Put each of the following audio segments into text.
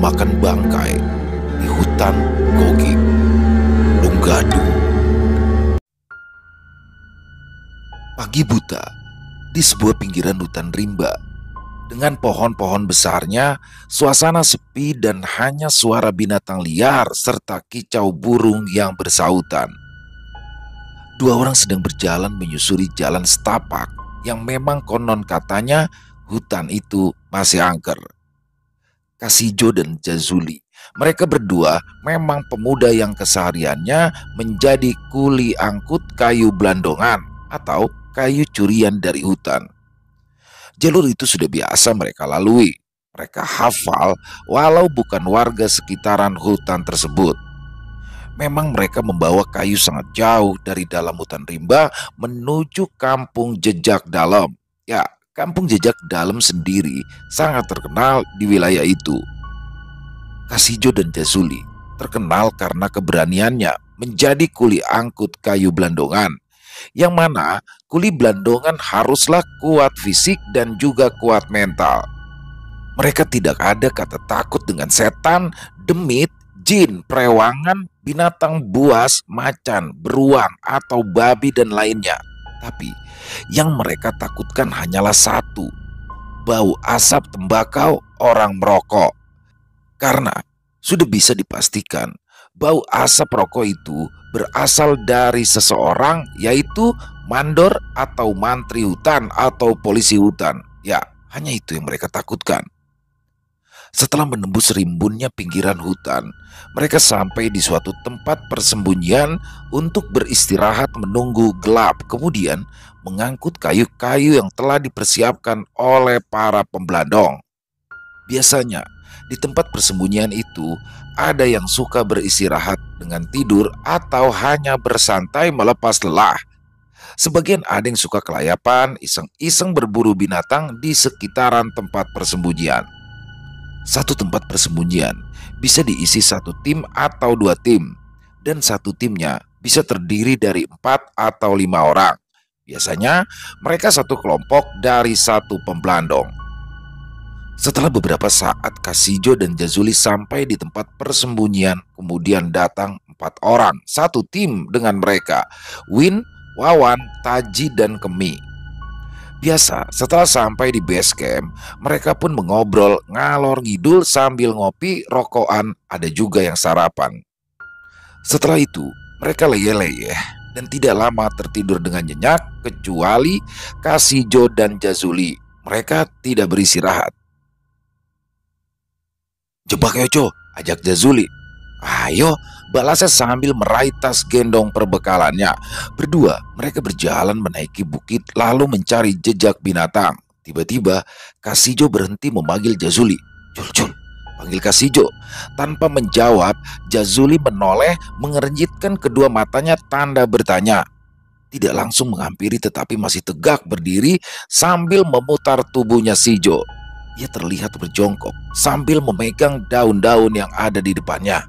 memakan bangkai di hutan Gogi, Lunggadung. Pagi buta di sebuah pinggiran hutan rimba. Dengan pohon-pohon besarnya, suasana sepi dan hanya suara binatang liar serta kicau burung yang bersautan. Dua orang sedang berjalan menyusuri jalan setapak yang memang konon katanya hutan itu masih angker. Kasijo dan Jazuli, mereka berdua memang pemuda yang kesehariannya menjadi kuli angkut kayu belandongan atau kayu curian dari hutan. Jalur itu sudah biasa mereka lalui. Mereka hafal walau bukan warga sekitaran hutan tersebut. Memang mereka membawa kayu sangat jauh dari dalam hutan rimba menuju kampung jejak dalam. Ya, kampung jejak dalam sendiri sangat terkenal di wilayah itu. Kasijo dan Jazuli terkenal karena keberaniannya menjadi kuli angkut kayu belandongan. Yang mana kuli belandongan haruslah kuat fisik dan juga kuat mental. Mereka tidak ada kata takut dengan setan, demit, jin, perewangan, binatang buas, macan, beruang, atau babi dan lainnya. Tapi yang mereka takutkan hanyalah satu: bau asap tembakau orang merokok. Karena sudah bisa dipastikan bau asap rokok itu berasal dari seseorang, yaitu mandor atau mantri hutan atau polisi hutan. Ya, hanya itu yang mereka takutkan. Setelah menembus rimbunnya pinggiran hutan, mereka sampai di suatu tempat persembunyian untuk beristirahat menunggu gelap, kemudian mengangkut kayu-kayu yang telah dipersiapkan oleh para pembelandong. Biasanya di tempat persembunyian itu ada yang suka beristirahat dengan tidur atau hanya bersantai melepas lelah. Sebagian ada yang suka kelayapan, iseng-iseng berburu binatang di sekitaran tempat persembunyian. Satu tempat persembunyian bisa diisi satu tim atau dua tim, dan satu timnya bisa terdiri dari 4 atau 5 orang. Biasanya mereka satu kelompok dari satu pembelandong. Setelah beberapa saat Kasijo dan Jazuli sampai di tempat persembunyian, kemudian datang 4 orang, satu tim dengan mereka: Win, Wawan, Taji, dan Kemi. Biasa setelah sampai di base camp, mereka pun mengobrol ngalor ngidul sambil ngopi, rokokan, ada juga yang sarapan. Setelah itu mereka leyeh-leyeh dan tidak lama tertidur dengan nyenyak, kecuali Kasijo dan Jazuli. Mereka tidak beristirahat. "Jebak ya, Co," ajak Jazuli. "Ayo," balasnya sambil meraih tas gendong perbekalannya. Berdua mereka berjalan menaiki bukit lalu mencari jejak binatang. Tiba-tiba Kasijo berhenti memanggil Jazuli. "Jul, Jul," panggil Kasijo. Tanpa menjawab, Jazuli menoleh mengernyitkan kedua matanya tanda bertanya. Tidak langsung menghampiri tetapi masih tegak berdiri sambil memutar tubuhnya Sijo. Ia terlihat berjongkok sambil memegang daun-daun yang ada di depannya.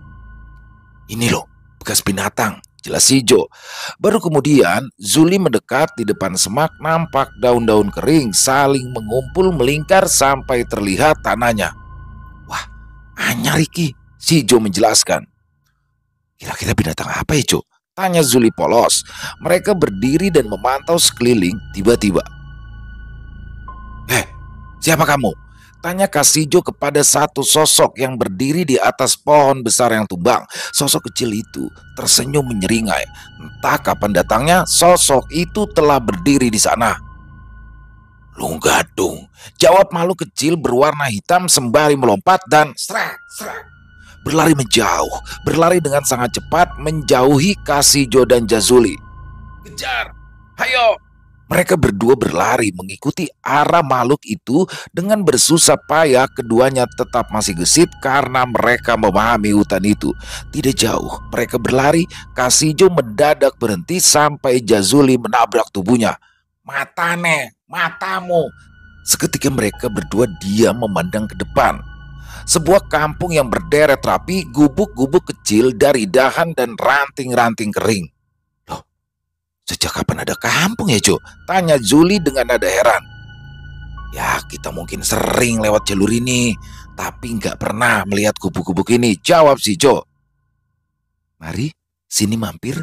"Ini loh, bekas binatang," jelas Sijo. Baru kemudian Zuli mendekat. Di depan semak nampak daun-daun kering saling mengumpul melingkar sampai terlihat tanahnya. "Wah, anyar iki," Sijo menjelaskan. "Kira-kira binatang apa ya, Co?" tanya Zuli polos. Mereka berdiri dan memantau sekeliling. Tiba-tiba, "Siapa kamu?" tanya Kasijo kepada satu sosok yang berdiri di atas pohon besar yang tumbang. Sosok kecil itu tersenyum menyeringai. Entah kapan datangnya, sosok itu telah berdiri di sana. "Lunggadung," jawab makhluk kecil berwarna hitam sembari melompat dan seret, berlari menjauh, berlari dengan sangat cepat menjauhi Kasijo dan Jazuli. "Kejar, hayo!" Mereka berdua berlari mengikuti arah makhluk itu. Dengan bersusah payah keduanya tetap masih gesit karena mereka memahami hutan itu. Tidak jauh mereka berlari, Kasijo mendadak berhenti sampai Jazuli menabrak tubuhnya. "Matane, matamu!" Seketika mereka berdua diam memandang ke depan. Sebuah kampung yang berderet rapi, gubuk-gubuk kecil dari dahan dan ranting-ranting kering. "Sejak kapan ada kampung ya, Jo?" tanya Zuli dengan nada heran. Ya, kita mungkin sering lewat jalur ini, tapi nggak pernah melihat gubuk-gubuk ini, jawab si Jo. Mari, sini mampir,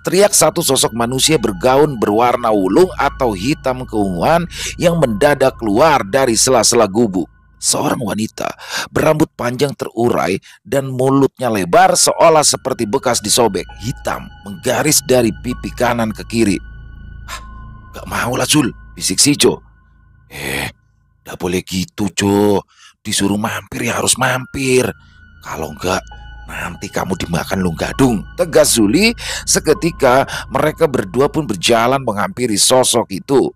teriak satu sosok manusia bergaun berwarna wulung atau hitam keunguan yang mendadak keluar dari sela-sela gubuk. Seorang wanita berambut panjang terurai dan mulutnya lebar seolah seperti bekas disobek, hitam menggaris dari pipi kanan ke kiri. Gak mau lah Zul, bisik si Jo. Gak boleh gitu Jo, disuruh mampir ya harus mampir. Kalau enggak, nanti kamu dimakan Lunggadung, tegas Zuli. Seketika mereka berdua pun berjalan menghampiri sosok itu.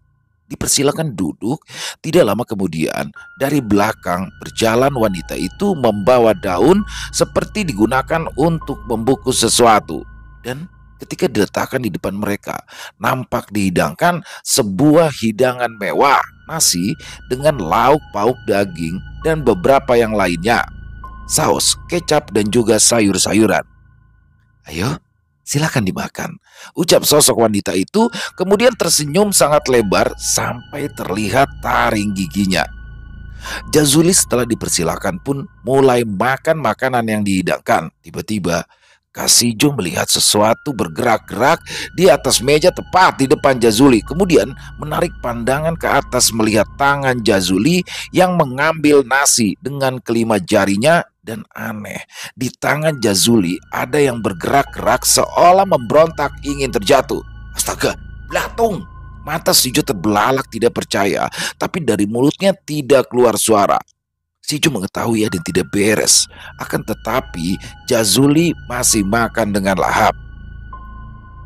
Dipersilakan duduk. Tidak lama kemudian dari belakang berjalan wanita itu membawa daun seperti digunakan untuk membungkus sesuatu. Dan ketika diletakkan di depan mereka, nampak dihidangkan sebuah hidangan mewah, nasi dengan lauk pauk daging dan beberapa yang lainnya, saus, kecap, dan juga sayur-sayuran. Ayo, silakan dimakan, ucap sosok wanita itu, kemudian tersenyum sangat lebar sampai terlihat taring giginya. Jazuli setelah dipersilakan pun mulai makan makanan yang dihidangkan. Tiba-tiba Kasijo melihat sesuatu bergerak-gerak di atas meja tepat di depan Jazuli. Kemudian menarik pandangan ke atas melihat tangan Jazuli yang mengambil nasi dengan kelima jarinya. Dan aneh, di tangan Jazuli ada yang bergerak-gerak seolah memberontak ingin terjatuh. Astaga, belatung! Mata Sijo terbelalak tidak percaya, tapi dari mulutnya tidak keluar suara. Sijo mengetahui ada yang tidak beres. Akan tetapi Jazuli masih makan dengan lahap.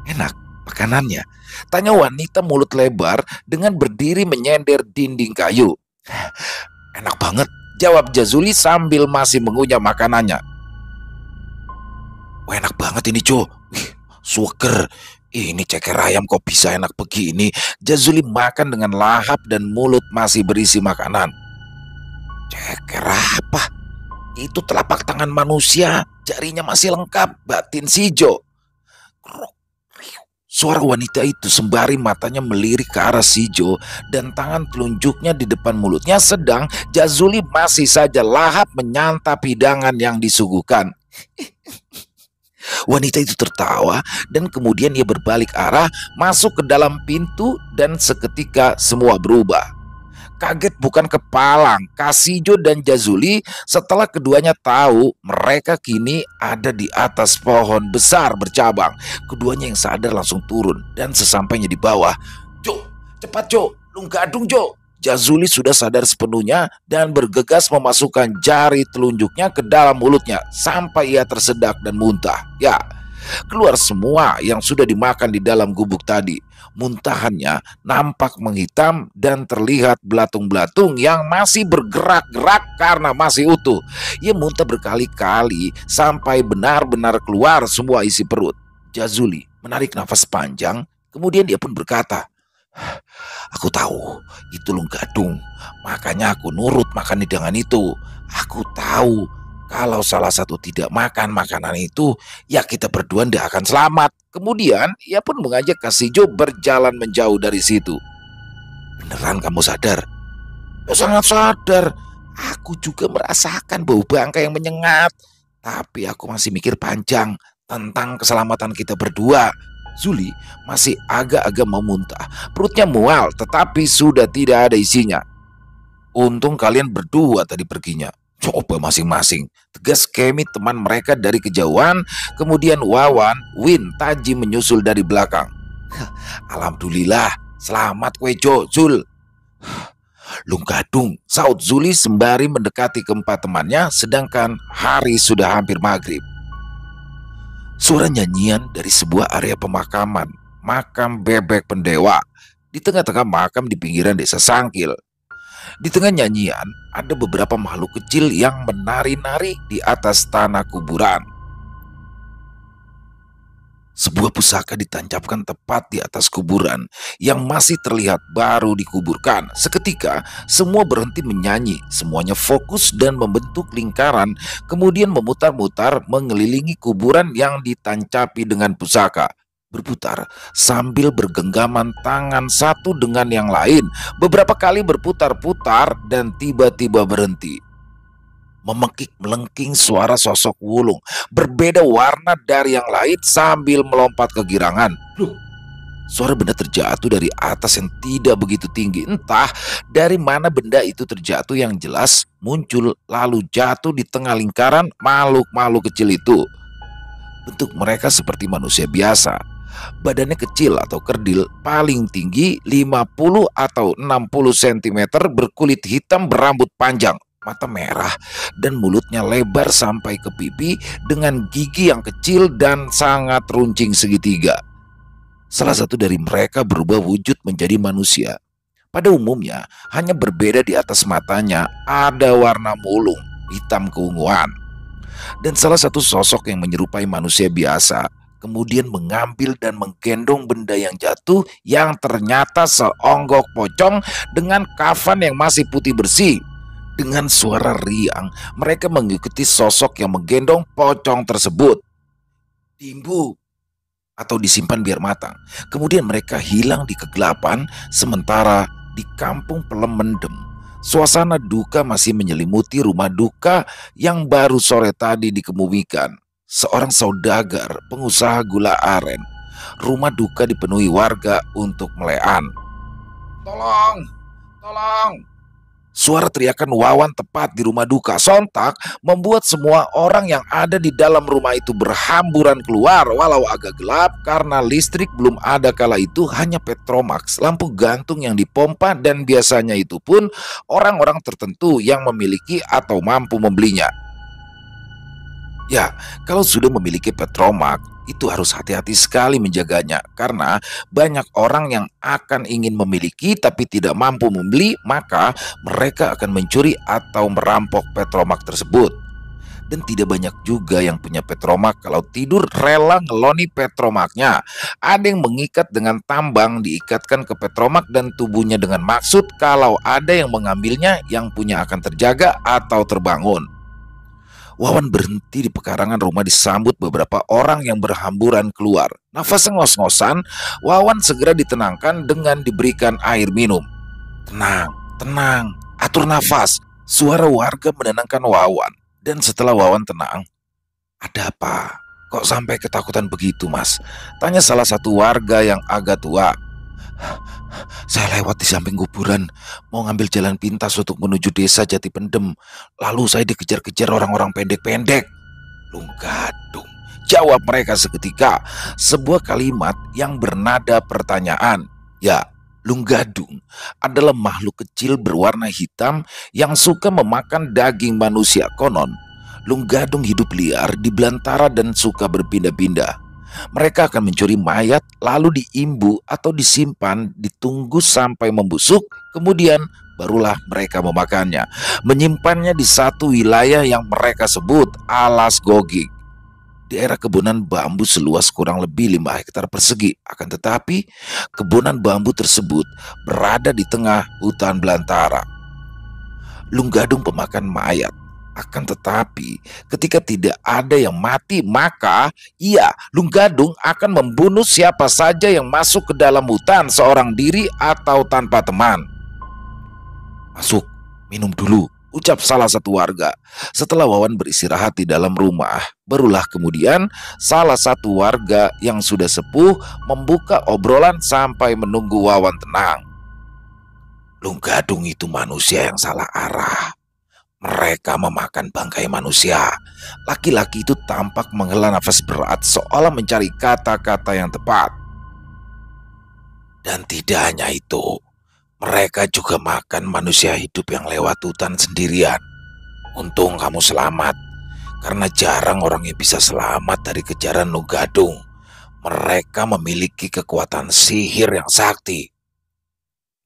Enak makanannya, tanya wanita mulut lebar dengan berdiri menyender dinding kayu. Enak banget, jawab Jazuli sambil masih mengunyah makanannya. Wah, enak banget ini Jo. Suger. Ini ceker ayam kok bisa enak begini. Jazuli makan dengan lahap dan mulut masih berisi makanan. Ceker apa? Itu telapak tangan manusia, jarinya masih lengkap, batin Sijo. Suara wanita itu sembari matanya melirik ke arah Sijo dan tangan telunjuknya di depan mulutnya, sedang Jazuli masih saja lahap menyantap hidangan yang disuguhkan. Wanita itu tertawa dan kemudian ia berbalik arah masuk ke dalam pintu dan seketika semua berubah. Kaget bukan kepalang Kasijo dan Jazuli setelah keduanya tahu mereka kini ada di atas pohon besar bercabang. Keduanya yang sadar langsung turun dan sesampainya di bawah, Jo, cepat Jo, Lunggadung Jo. Jazuli sudah sadar sepenuhnya dan bergegas memasukkan jari telunjuknya ke dalam mulutnya sampai ia tersedak dan muntah. Ya, keluar semua yang sudah dimakan di dalam gubuk tadi. Muntahannya nampak menghitam dan terlihat belatung-belatung yang masih bergerak-gerak karena masih utuh. Ia muntah berkali-kali sampai benar-benar keluar semua isi perut. Jazuli menarik nafas panjang, kemudian dia pun berkata, aku tahu itu Lunggadung, makanya aku nurut makan hidangan itu. Aku tahu kalau salah satu tidak makan makanan itu, ya kita berdua tidak akan selamat. Kemudian ia pun mengajak Kasijo berjalan menjauh dari situ. Beneran kamu sadar? Ya, sangat sadar. Aku juga merasakan bau bangkai yang menyengat. Tapi aku masih mikir panjang tentang keselamatan kita berdua. Zuli masih agak-agak mau muntah. Perutnya mual tetapi sudah tidak ada isinya. Untung kalian berdua tadi perginya. Coba masing-masing, tegas Kemi teman mereka dari kejauhan. Kemudian Wawan, Win, Taji menyusul dari belakang. Alhamdulillah, selamat kue Jo, Zul. Lunggadung, saut Zuli sembari mendekati keempat temannya, sedangkan hari sudah hampir maghrib. Suara nyanyian dari sebuah area pemakaman, makam bebek pendewa. Di tengah-tengah makam di pinggiran desa Sangkil. Di tengah nyanyian ada beberapa makhluk kecil yang menari-nari di atas tanah kuburan. Sebuah pusaka ditancapkan tepat di atas kuburan yang masih terlihat baru dikuburkan. Seketika semua berhenti menyanyi, semuanya fokus dan membentuk lingkaran, kemudian memutar-mutar mengelilingi kuburan yang ditancapi dengan pusaka. berputar sambil bergenggaman tangan satu dengan yang lain. Beberapa kali berputar-putar dan tiba-tiba berhenti. Memekik melengking suara sosok wulung berbeda warna dari yang lain sambil melompat kegirangan. Loh, suara benda terjatuh dari atas yang tidak begitu tinggi. Entah dari mana benda itu terjatuh, yang jelas muncul lalu jatuh di tengah lingkaran makhluk-makhluk kecil itu. Bentuk mereka seperti manusia biasa. Badannya kecil atau kerdil, paling tinggi 50 atau 60 cm, berkulit hitam berambut panjang, mata merah, dan mulutnya lebar sampai ke pipi dengan gigi yang kecil dan sangat runcing segitiga. Salah satu dari mereka berubah wujud menjadi manusia. Pada umumnya, hanya berbeda di atas matanya ada warna mulung, hitam keunguan. Dan salah satu sosok yang menyerupai manusia biasa kemudian mengambil dan menggendong benda yang jatuh yang ternyata seonggok pocong dengan kafan yang masih putih bersih. Dengan suara riang, mereka mengikuti sosok yang menggendong pocong tersebut. Timbu atau disimpan biar matang. Kemudian mereka hilang di kegelapan, sementara di kampung Pelem mendem. Suasana duka masih menyelimuti rumah duka yang baru sore tadi dikebumikan seorang saudagar pengusaha gula aren. Rumah duka dipenuhi warga untuk melean. Tolong, tolong. Suara teriakan Wawan tepat di rumah duka sontak membuat semua orang yang ada di dalam rumah itu berhamburan keluar. Walau agak gelap karena listrik belum ada kala itu, hanya Petromax, lampu gantung yang dipompa, dan biasanya itu pun orang-orang tertentu yang memiliki atau mampu membelinya. Ya, kalau sudah memiliki Petromax, itu harus hati-hati sekali menjaganya, karena banyak orang yang akan ingin memiliki tapi tidak mampu membeli, maka mereka akan mencuri atau merampok Petromax tersebut. Dan tidak banyak juga yang punya Petromax kalau tidur rela ngeloni Petromaxnya. Ada yang mengikat dengan tambang, diikatkan ke Petromax dan tubuhnya dengan maksud kalau ada yang mengambilnya, yang punya akan terjaga atau terbangun. Wawan berhenti di pekarangan rumah disambut beberapa orang yang berhamburan keluar. Nafasnya ngos-ngosan, Wawan segera ditenangkan dengan diberikan air minum. Tenang, tenang, atur nafas. Suara warga menenangkan Wawan. Dan setelah Wawan tenang, ada apa? Kok sampai ketakutan begitu, Mas? Tanya salah satu warga yang agak tua. Saya lewat di samping kuburan, mau ngambil jalan pintas untuk menuju desa Jati Pendem. Lalu saya dikejar-kejar orang-orang pendek-pendek. Lunggadung, jawab mereka seketika. Sebuah kalimat yang bernada pertanyaan. Ya, Lunggadung adalah makhluk kecil berwarna hitam yang suka memakan daging manusia. Konon, Lunggadung hidup liar di belantara dan suka berpindah-pindah. Mereka akan mencuri mayat lalu diimbu atau disimpan, ditunggu sampai membusuk, kemudian barulah mereka memakannya. Menyimpannya di satu wilayah yang mereka sebut Alas Gogik, daerah kebunan bambu seluas kurang lebih 5 hektar persegi. Akan tetapi kebunan bambu tersebut berada di tengah hutan belantara. Lunggadung pemakan mayat. Akan tetapi ketika tidak ada yang mati, maka Lunggadung akan membunuh siapa saja yang masuk ke dalam hutan seorang diri atau tanpa teman. Masuk, minum dulu, ucap salah satu warga. Setelah Wawan beristirahat di dalam rumah, barulah kemudian salah satu warga yang sudah sepuh membuka obrolan sampai menunggu Wawan tenang. Lunggadung itu manusia yang salah arah. Mereka memakan bangkai manusia. Laki-laki itu tampak menghela nafas berat seolah mencari kata-kata yang tepat. Dan tidak hanya itu, mereka juga makan manusia hidup yang lewat hutan sendirian. Untung kamu selamat, karena jarang orang yang bisa selamat dari kejaran Lunggadung. Mereka memiliki kekuatan sihir yang sakti.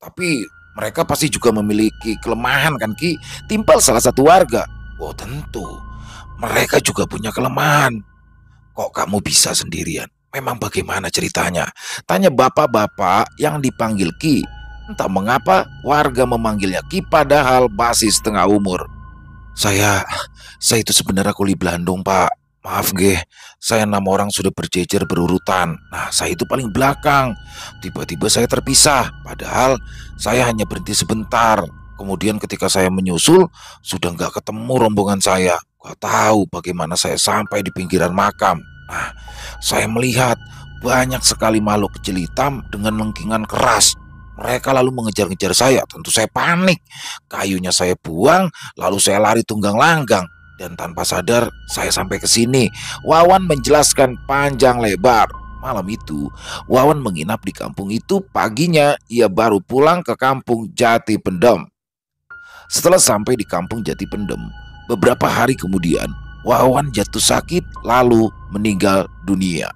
Tapi mereka pasti juga memiliki kelemahan, kan Ki? Timpal salah satu warga. Oh tentu, mereka juga punya kelemahan. Kok kamu bisa sendirian? Memang bagaimana ceritanya? Tanya bapak-bapak yang dipanggil Ki. Entah mengapa warga memanggilnya Ki padahal masih setengah umur. Saya itu sebenarnya kuli Blandung, Pak. Maaf nggih, saya 6 orang sudah berjejer berurutan. Nah, saya itu paling belakang. Tiba-tiba saya terpisah, padahal saya hanya berhenti sebentar. Kemudian ketika saya menyusul, sudah nggak ketemu rombongan saya. Gak tahu bagaimana saya sampai di pinggiran makam. Nah, saya melihat banyak sekali makhluk kecil hitam dengan lengkingan keras. Mereka lalu mengejar-ngejar saya. Tentu saya panik. Kayunya saya buang, lalu saya lari tunggang langgang. Dan tanpa sadar saya sampai ke sini. Wawan menjelaskan panjang lebar. Malam itu Wawan menginap di kampung itu. Paginya ia baru pulang ke kampung Jati Pendem. Setelah sampai di kampung Jati Pendem, beberapa hari kemudian Wawan jatuh sakit lalu meninggal dunia.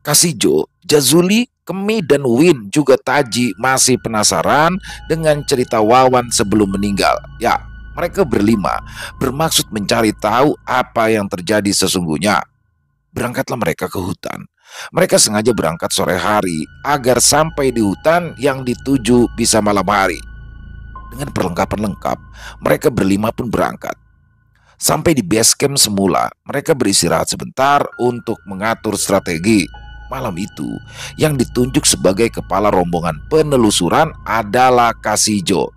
Kasijo, Jazuli, Kemi, dan Win juga Taji masih penasaran dengan cerita Wawan sebelum meninggal. Ya, mereka berlima bermaksud mencari tahu apa yang terjadi sesungguhnya. Berangkatlah mereka ke hutan. Mereka sengaja berangkat sore hari agar sampai di hutan yang dituju bisa malam hari. Dengan perlengkapan lengkap, mereka berlima pun berangkat. Sampai di base camp semula, mereka beristirahat sebentar untuk mengatur strategi. Malam itu, yang ditunjuk sebagai kepala rombongan penelusuran adalah Kasijo.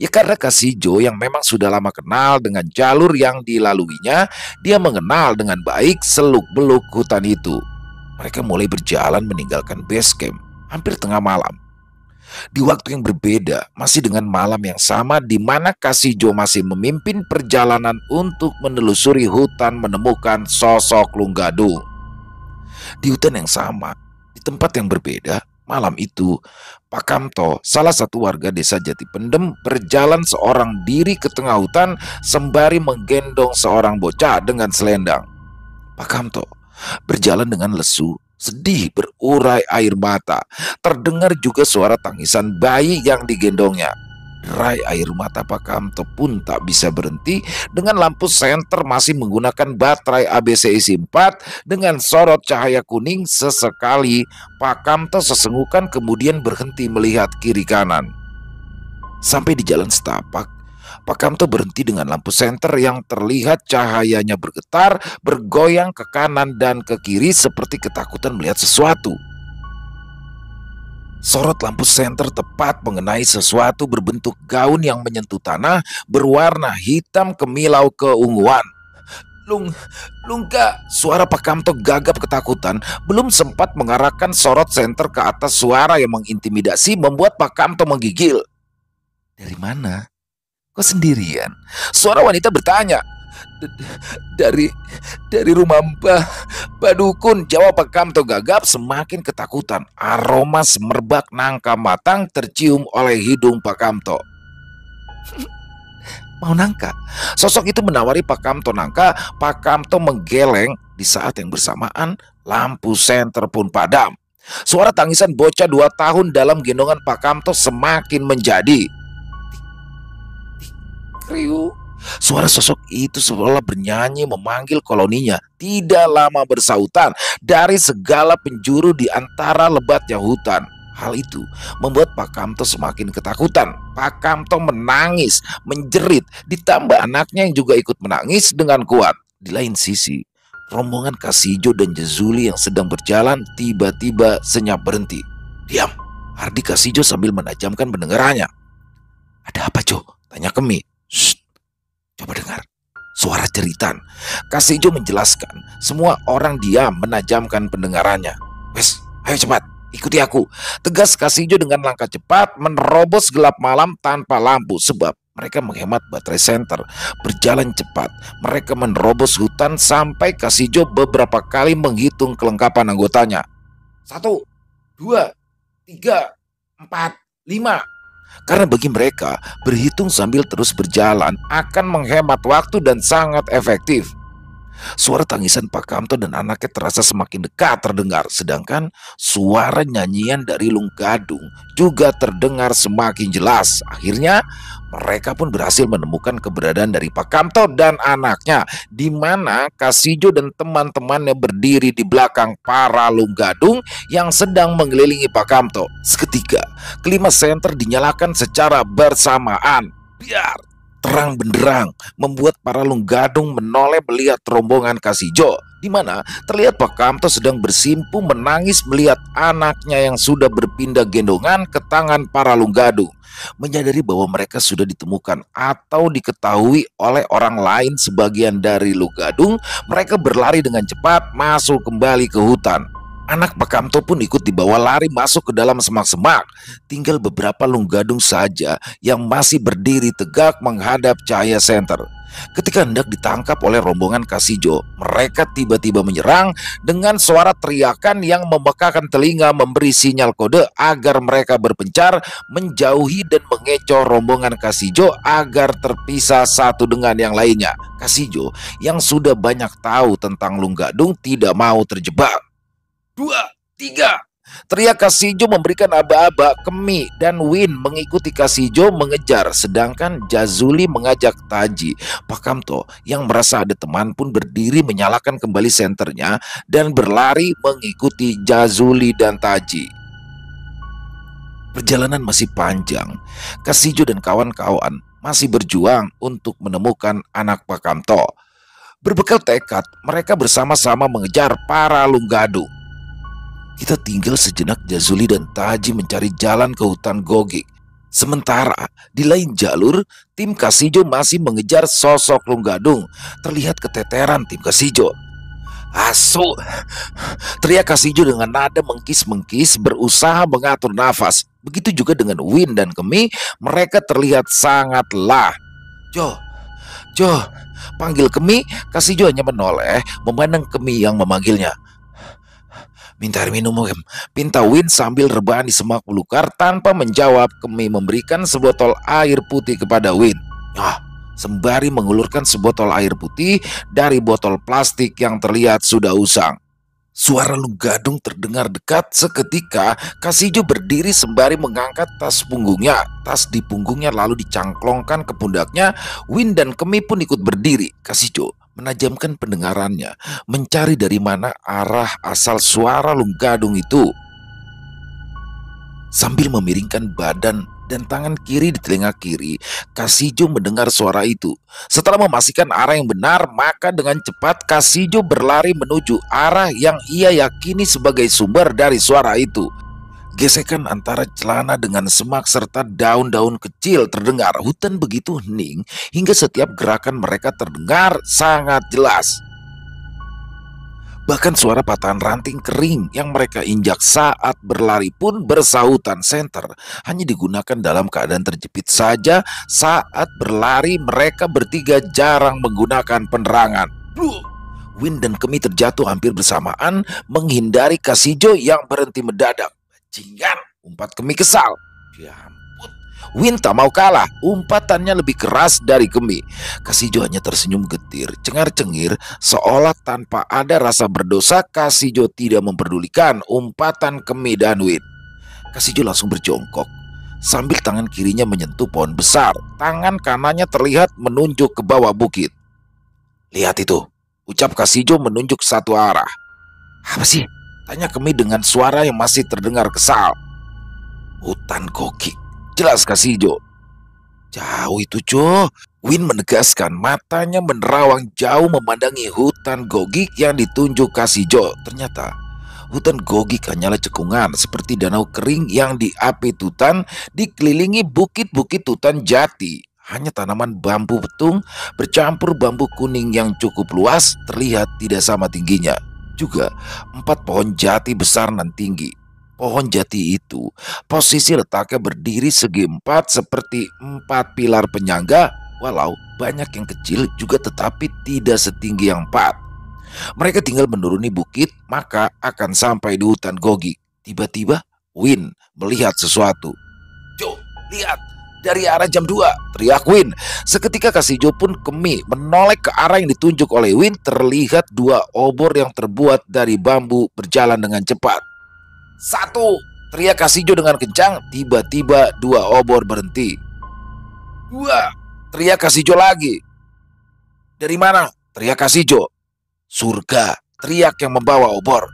Ya karena Kasijo yang memang sudah lama kenal dengan jalur yang dilaluinya, dia mengenal dengan baik seluk-beluk hutan itu. Mereka mulai berjalan meninggalkan base camp hampir tengah malam. Di waktu yang berbeda, masih dengan malam yang sama di mana Kasijo masih memimpin perjalanan untuk menelusuri hutan menemukan sosok Lunggadung. Di hutan yang sama, di tempat yang berbeda, malam itu, Pak Kamto, salah satu warga desa Jati Pendem, berjalan seorang diri ke tengah hutan sembari menggendong seorang bocah dengan selendang. Pak Kamto berjalan dengan lesu, sedih berurai air mata. Terdengar juga suara tangisan bayi yang digendongnya. Derai air mata Pak Kamto pun tak bisa berhenti. Dengan lampu senter masih menggunakan baterai ABCIC 4 dengan sorot cahaya kuning. Sesekali Pak Kamto sesenggukan kemudian berhenti melihat kiri kanan. Sampai di jalan setapak, Pak Kamto berhenti dengan lampu senter yang terlihat cahayanya bergetar, bergoyang ke kanan dan ke kiri seperti ketakutan melihat sesuatu. Sorot lampu senter tepat mengenai sesuatu berbentuk gaun yang menyentuh tanah, berwarna hitam kemilau keunguan. Lungga, suara Pak Kamto gagap ketakutan. Belum sempat mengarahkan sorot senter ke atas, suara yang mengintimidasi membuat Pak Kamto menggigil. Dari mana? Kok sendirian? Suara wanita bertanya. Dari rumah Mbah Dukun, jawab Pak Kamto gagap semakin ketakutan. Aroma semerbak nangka matang tercium oleh hidung Pak Kamto. Mau nangka? Sosok itu menawari Pak Kamto nangka. Pak Kamto menggeleng. Di saat yang bersamaan, lampu senter pun padam. Suara tangisan bocah 2 tahun dalam gendongan Pak Kamto semakin menjadi. Kriu. Suara sosok itu seolah bernyanyi memanggil koloninya. Tidak lama bersautan dari segala penjuru di antara lebatnya hutan. Hal itu membuat Pak Kamto semakin ketakutan. Pak Kamto menangis, menjerit, ditambah anaknya yang juga ikut menangis dengan kuat. Di lain sisi, rombongan Kasijo dan Jazuli yang sedang berjalan tiba-tiba senyap berhenti. Diam, Hardi Kasijo sambil menajamkan pendengarannya. Ada apa, Jo? Tanya Kemi. Shh. Coba dengar, suara jeritan. Kasijo menjelaskan. Semua orang diam menajamkan pendengarannya. Wes, ayo cepat, ikuti aku. Tegas Kasijo dengan langkah cepat menerobos gelap malam tanpa lampu. Sebab mereka menghemat baterai senter. Berjalan cepat, mereka menerobos hutan sampai Kasijo beberapa kali menghitung kelengkapan anggotanya. 1, 2, 3, 4, 5. Karena bagi mereka, berhitung sambil terus berjalan akan menghemat waktu dan sangat efektif. Suara tangisan Pak Kamto dan anaknya terasa semakin dekat terdengar. Sedangkan suara nyanyian dari Lunggadung juga terdengar semakin jelas. Akhirnya mereka pun berhasil menemukan keberadaan dari Pak Kamto dan anaknya, di mana Kasijo dan teman-temannya berdiri di belakang para Lunggadung yang sedang mengelilingi Pak Kamto. Seketika kelima senter dinyalakan secara bersamaan. Biar Terang benderang membuat para Lunggadung menoleh melihat rombongan Kasijo, di mana terlihat Pak Kamto sedang bersimpu menangis melihat anaknya yang sudah berpindah gendongan ke tangan para Lunggadung. Menyadari bahwa mereka sudah ditemukan atau diketahui oleh orang lain sebagian dari Lunggadung, mereka berlari dengan cepat masuk kembali ke hutan. Anak Pak Kamto pun ikut dibawa lari masuk ke dalam semak-semak. Tinggal beberapa Lunggadung saja yang masih berdiri tegak menghadap cahaya senter. Ketika hendak ditangkap oleh rombongan Kasijo, mereka tiba-tiba menyerang dengan suara teriakan yang memekakan telinga, memberi sinyal kode agar mereka berpencar, menjauhi dan mengecoh rombongan Kasijo agar terpisah satu dengan yang lainnya. Kasijo yang sudah banyak tahu tentang Lunggadung tidak mau terjebak. 2, 3. Teriak Kasijo memberikan aba-aba. Kemi dan Win mengikuti Kasijo mengejar, sedangkan Jazuli mengajak Taji. Pak Kamto yang merasa ada teman pun berdiri menyalakan kembali senternya dan berlari mengikuti Jazuli dan Taji. Perjalanan masih panjang. Kasijo dan kawan-kawan masih berjuang untuk menemukan anak Pak Kamto. Berbekal tekad, mereka bersama-sama mengejar para Lunggadung. Kita tinggal sejenak Jazuli dan Taji mencari jalan ke hutan Gogik. Sementara di lain jalur, tim Kasijo masih mengejar sosok Lunggadung. Terlihat keteteran tim Kasijo. "Asu!" teriak Kasijo dengan nada mengkis-mengkis, berusaha mengatur nafas. Begitu juga dengan Win dan Kemi, mereka terlihat sangat lelah. Jo, panggil Kemi. Kasijo hanya menoleh, memandang Kemi yang memanggilnya. "Minta air minum, Em," pinta Win sambil rebahan di semak belukar. Tanpa menjawab, Kemi memberikan sebotol air putih kepada Win. Sembari mengulurkan sebotol air putih dari botol plastik yang terlihat sudah usang. Suara Lunggadung terdengar dekat. Seketika Kasijo berdiri sembari mengangkat tas punggungnya. Tas di punggungnya lalu dicangklongkan ke pundaknya. Win dan Kemi pun ikut berdiri. Kasijo menajamkan pendengarannya, mencari dari mana arah asal suara Lunggadung itu. Sambil memiringkan badan dan tangan kiri di telinga kiri, Kasijo mendengar suara itu. Setelah memastikan arah yang benar, maka dengan cepat Kasijo berlari menuju arah yang ia yakini sebagai sumber dari suara itu. Gesekan antara celana dengan semak serta daun-daun kecil terdengar. Hutan begitu hening hingga setiap gerakan mereka terdengar sangat jelas. Bahkan suara patahan ranting kering yang mereka injak saat berlari pun bersahutan. Senter hanya digunakan dalam keadaan terjepit saja. Saat berlari mereka bertiga jarang menggunakan penerangan. Win dan Kemi terjatuh hampir bersamaan menghindari Kasijo yang berhenti mendadak. "Bajingan!" umpat Kemi kesal. Ya ampun, Win tak mau kalah. Umpatannya lebih keras dari Kemi. Kasijo hanya tersenyum getir, cengar-cengir, seolah tanpa ada rasa berdosa. Kasijo tidak memperdulikan umpatan Kemi dan Win. Kasijo langsung berjongkok sambil tangan kirinya menyentuh pohon besar. Tangan kanannya terlihat menunjuk ke bawah bukit. "Lihat itu," ucap Kasijo menunjuk satu arah. "Apa sih?" tanya Kemi dengan suara yang masih terdengar kesal. "Hutan Gogik," jelas Kasijo. "Jauh itu, Jo," Win menegaskan, matanya menerawang jauh memandangi hutan Gogik yang ditunjuk Kasijo. Ternyata hutan Gogik hanyalah cekungan seperti danau kering yang diapit hutan, dikelilingi bukit-bukit hutan jati. Hanya tanaman bambu petung bercampur bambu kuning yang cukup luas, terlihat tidak sama tingginya. Juga 4 pohon jati besar dan tinggi. Pohon jati itu posisi letaknya berdiri segi 4 seperti 4 pilar penyangga. Walau banyak yang kecil juga tetapi tidak setinggi yang 4. Mereka tinggal menuruni bukit maka akan sampai di hutan Gogik. Tiba-tiba Win melihat sesuatu. "Jo, lihat! Dari arah jam 2, teriak Win. Seketika Kasijo pun Kemi menoleh ke arah yang ditunjuk oleh Win. Terlihat 2 obor yang terbuat dari bambu berjalan dengan cepat. "1!" teriak Kasijo dengan kencang. Tiba-tiba 2 obor berhenti. "2!" teriak Kasijo lagi. "Dari mana?" teriak Kasijo. "Surga!" teriak yang membawa obor.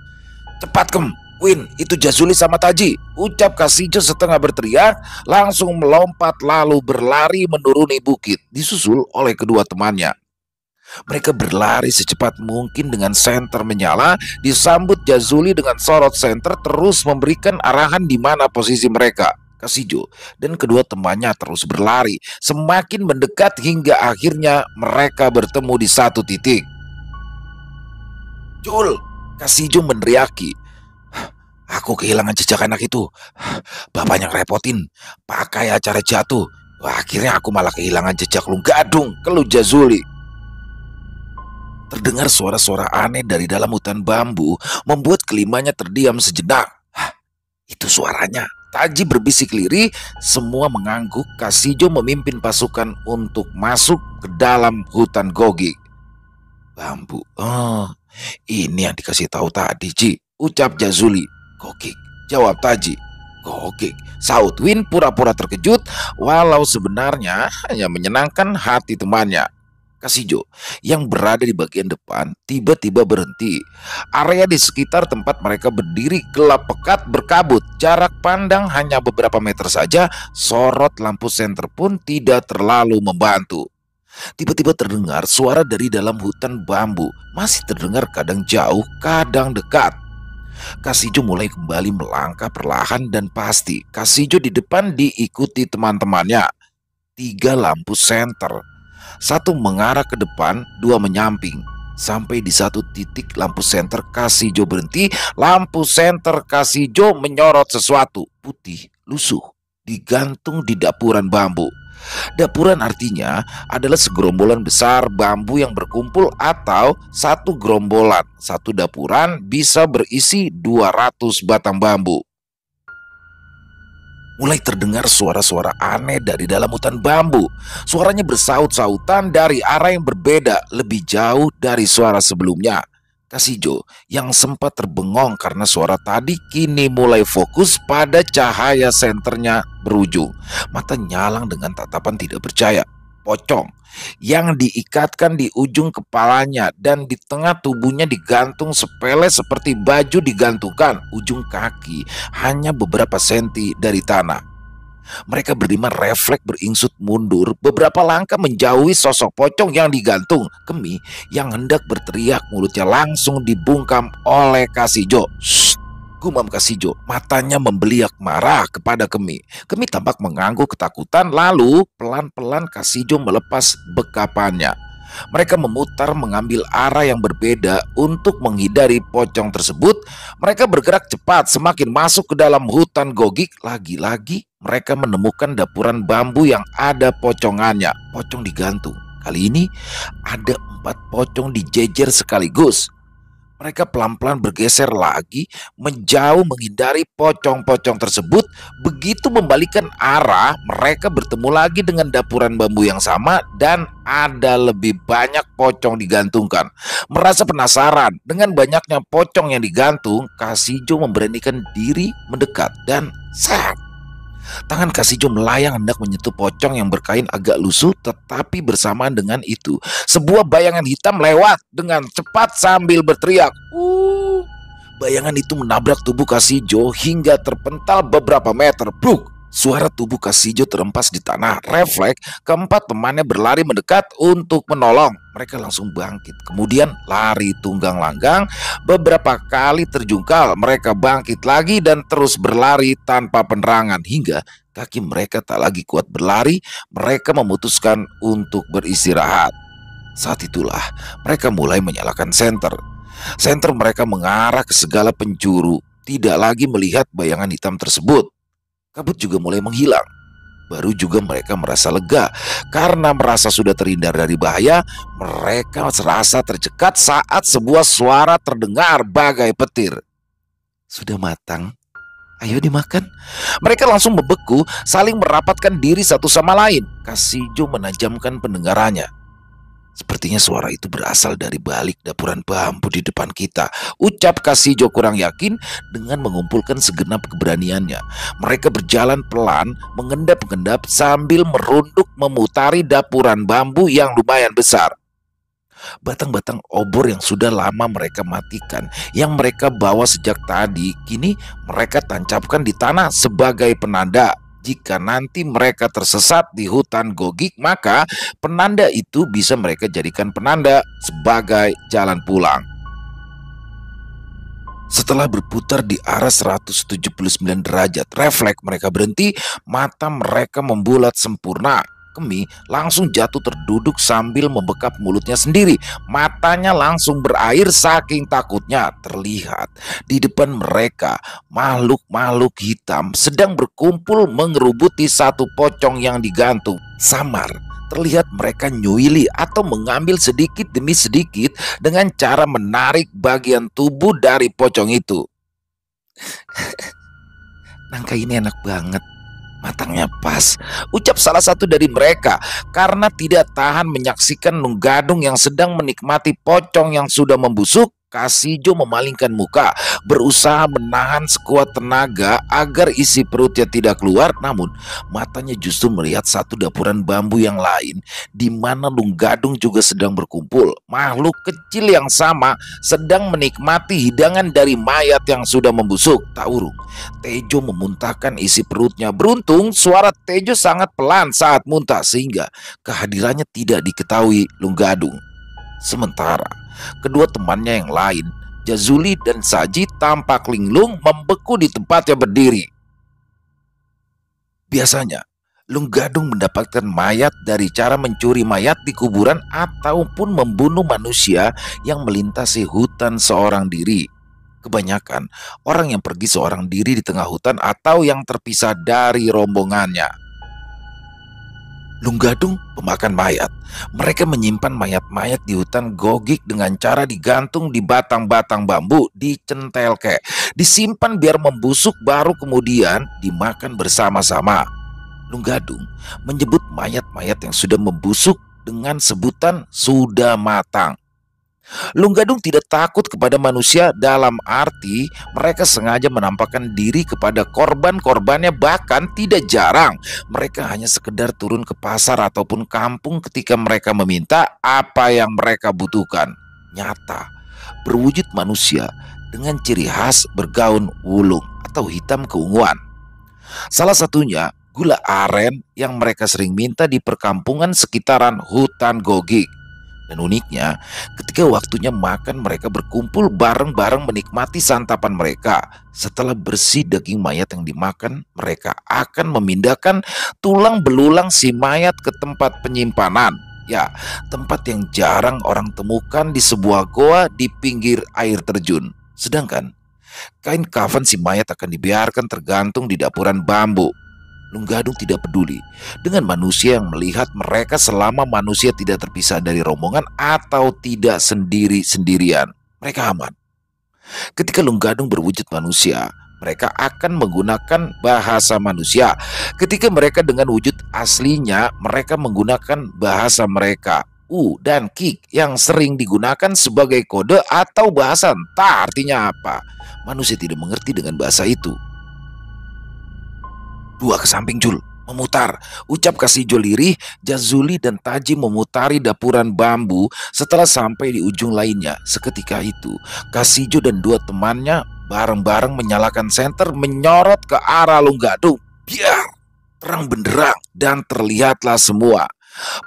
"Cepat, Kem, "Win, itu Jazuli sama Taji," ucap Kasijo setengah berteriak, langsung melompat lalu berlari menuruni bukit, disusul oleh kedua temannya. Mereka berlari secepat mungkin dengan senter menyala, disambut Jazuli dengan sorot senter terus memberikan arahan di mana posisi mereka. Kasijo dan kedua temannya terus berlari, semakin mendekat hingga akhirnya mereka bertemu di satu titik. "Jul!" Kasijo meneriaki. "Aku kehilangan jejak anak itu. Bapaknya ngerepotin, pakai acara jatuh. Wah, akhirnya aku malah kehilangan jejak lu gadung," keluh Jazuli. Terdengar suara-suara aneh dari dalam hutan bambu, membuat kelimanya terdiam sejenak. "Hah, itu suaranya," Taji berbisik lirih. Semua mengangguk. Kasijo memimpin pasukan untuk masuk ke dalam hutan Gogik. "Bambu, oh, ini yang dikasih tahu tadi, Ji," ucap Jazuli. "Gogik," jawab Taji. "Gogik," saut Win pura-pura terkejut, walau sebenarnya hanya menyenangkan hati temannya. Kasijo yang berada di bagian depan tiba-tiba berhenti. Area di sekitar tempat mereka berdiri gelap pekat berkabut. Jarak pandang hanya beberapa meter saja. Sorot lampu senter pun tidak terlalu membantu. Tiba-tiba terdengar suara dari dalam hutan bambu. Masih terdengar kadang jauh, kadang dekat. Kasijo mulai kembali melangkah perlahan dan pasti. Kasijo di depan diikuti teman-temannya. 3 lampu senter. 1 mengarah ke depan, 2 menyamping. Sampai di satu titik lampu senter Kasijo berhenti. Lampu senter Kasijo menyorot sesuatu putih lusuh digantung di dapuran bambu. Dapuran artinya adalah segerombolan besar bambu yang berkumpul, atau satu gerombolan, satu dapuran bisa berisi 200 batang bambu. Mulai terdengar suara-suara aneh dari dalam hutan bambu. Suaranya bersaut-sautan dari arah yang berbeda, lebih jauh dari suara sebelumnya. Kasijo yang sempat terbengong karena suara tadi kini mulai fokus pada cahaya senternya berujung. Mata nyalang dengan tatapan tidak percaya. Pocong yang diikatkan di ujung kepalanya dan di tengah tubuhnya digantung sepele seperti baju digantungkan. Ujung kaki hanya beberapa senti dari tanah. Mereka berlima refleks beringsut mundur beberapa langkah menjauhi sosok pocong yang digantung. Kemi yang hendak berteriak mulutnya langsung dibungkam oleh Kasijo. "Shh!" gumam Kasijo, matanya membeliak marah kepada Kemi. Kemi tampak mengangguk ketakutan, lalu pelan-pelan Kasijo melepas bekapannya. Mereka memutar mengambil arah yang berbeda untuk menghindari pocong tersebut. Mereka bergerak cepat semakin masuk ke dalam hutan Gogik. Lagi-lagi mereka menemukan dapuran bambu yang ada pocongannya. Pocong digantung. Kali ini ada 4 pocong dijejer sekaligus. Mereka pelan-pelan bergeser lagi, menjauh menghindari pocong-pocong tersebut. Begitu membalikan arah, mereka bertemu lagi dengan dapuran bambu yang sama dan ada lebih banyak pocong digantungkan. Merasa penasaran dengan banyaknya pocong yang digantung, Kasijo memberanikan diri mendekat dan set. Tangan Kasijo melayang hendak menyentuh pocong yang berkain agak lusuh, tetapi bersamaan dengan itu sebuah bayangan hitam lewat dengan cepat sambil berteriak. Bayangan itu menabrak tubuh Kasijo hingga terpental beberapa meter. Bruk! Suara tubuh Kasijo terempas di tanah. Refleks, keempat temannya berlari mendekat untuk menolong. Mereka langsung bangkit, kemudian lari tunggang langgang. Beberapa kali terjungkal, mereka bangkit lagi dan terus berlari tanpa penerangan hingga kaki mereka tak lagi kuat berlari. Mereka memutuskan untuk beristirahat. Saat itulah mereka mulai menyalakan senter. Senter mereka mengarah ke segala penjuru, tidak lagi melihat bayangan hitam tersebut. Kabut juga mulai menghilang. Baru juga mereka merasa lega karena merasa sudah terhindar dari bahaya. Mereka serasa tercekat saat sebuah suara terdengar bagai petir. "Sudah matang, ayo dimakan." Mereka langsung membeku, saling merapatkan diri satu sama lain. Kasijo menajamkan pendengarannya. "Sepertinya suara itu berasal dari balik dapuran bambu di depan kita," ucap Kasijo kurang yakin dengan mengumpulkan segenap keberaniannya. Mereka berjalan pelan, mengendap-endap sambil merunduk memutari dapuran bambu yang lumayan besar. Batang-batang obor yang sudah lama mereka matikan, yang mereka bawa sejak tadi, kini mereka tancapkan di tanah sebagai penanda. Jika nanti mereka tersesat di hutan Gogik, maka penanda itu bisa mereka jadikan penanda sebagai jalan pulang. Setelah berputar di arah 179 derajat, refleks mereka berhenti, mata mereka membulat sempurna. Kemi langsung jatuh terduduk sambil membekap mulutnya sendiri. Matanya langsung berair saking takutnya. Terlihat di depan mereka makhluk-makhluk hitam sedang berkumpul mengerubuti satu pocong yang digantung. Samar terlihat mereka nyuili atau mengambil sedikit demi sedikit dengan cara menarik bagian tubuh dari pocong itu. Nangka ini enak banget, matangnya pas, ucap salah satu dari mereka karena tidak tahan menyaksikan Nunggadung yang sedang menikmati pocong yang sudah membusuk. Kasijo memalingkan muka, berusaha menahan sekuat tenaga agar isi perutnya tidak keluar, namun matanya justru melihat satu dapuran bambu yang lain di mana Nunggadung juga sedang berkumpul. Makhluk kecil yang sama sedang menikmati hidangan dari mayat yang sudah membusuk. Tak urung, Tejo memuntahkan isi perutnya. Beruntung suara Tejo sangat pelan saat muntah sehingga kehadirannya tidak diketahui Nunggadung. Sementara kedua temannya yang lain, Jazuli dan Saji, tampak linglung membeku di tempatnya berdiri. Biasanya Nunggadung mendapatkan mayat dari cara mencuri mayat di kuburan ataupun membunuh manusia yang melintasi hutan seorang diri. Kebanyakan orang yang pergi seorang diri di tengah hutan atau yang terpisah dari rombongannya. Nunggadung pemakan mayat. Mereka menyimpan mayat-mayat di hutan Gogik dengan cara digantung di batang-batang bambu, dicentelke, disimpan biar membusuk baru kemudian dimakan bersama-sama. Nunggadung menyebut mayat-mayat yang sudah membusuk dengan sebutan sudah matang. Nunggadung tidak takut kepada manusia dalam arti mereka sengaja menampakkan diri kepada korban-korbannya, bahkan tidak jarang mereka hanya sekedar turun ke pasar ataupun kampung ketika mereka meminta apa yang mereka butuhkan. Nyata, berwujud manusia dengan ciri khas bergaun wulung atau hitam keunguan. Salah satunya gula aren yang mereka sering minta di perkampungan sekitaran hutan Gogik. Dan uniknya, ketika waktunya makan mereka berkumpul bareng-bareng menikmati santapan mereka. Setelah bersih daging mayat yang dimakan, mereka akan memindahkan tulang belulang si mayat ke tempat penyimpanan. Ya, tempat yang jarang orang temukan di sebuah goa di pinggir air terjun. Sedangkan kain kafan si mayat akan dibiarkan tergantung di dapuran bambu. Nunggadung tidak peduli dengan manusia yang melihat mereka selama manusia tidak terpisah dari rombongan atau tidak sendiri-sendirian. Mereka aman. Ketika Nunggadung berwujud manusia, mereka akan menggunakan bahasa manusia. Ketika mereka dengan wujud aslinya, mereka menggunakan bahasa mereka. Dan Kik yang sering digunakan sebagai kode atau bahasa entah artinya apa. Manusia tidak mengerti dengan bahasa itu. Dua ke samping Jul, memutar, ucap Kasijo lirih. Jazuli dan Taji memutari dapuran bambu. Setelah sampai di ujung lainnya, seketika itu Kasijo dan dua temannya bareng-bareng menyalakan senter menyorot ke arah Nunggadung. Biar terang benderang dan terlihatlah semua.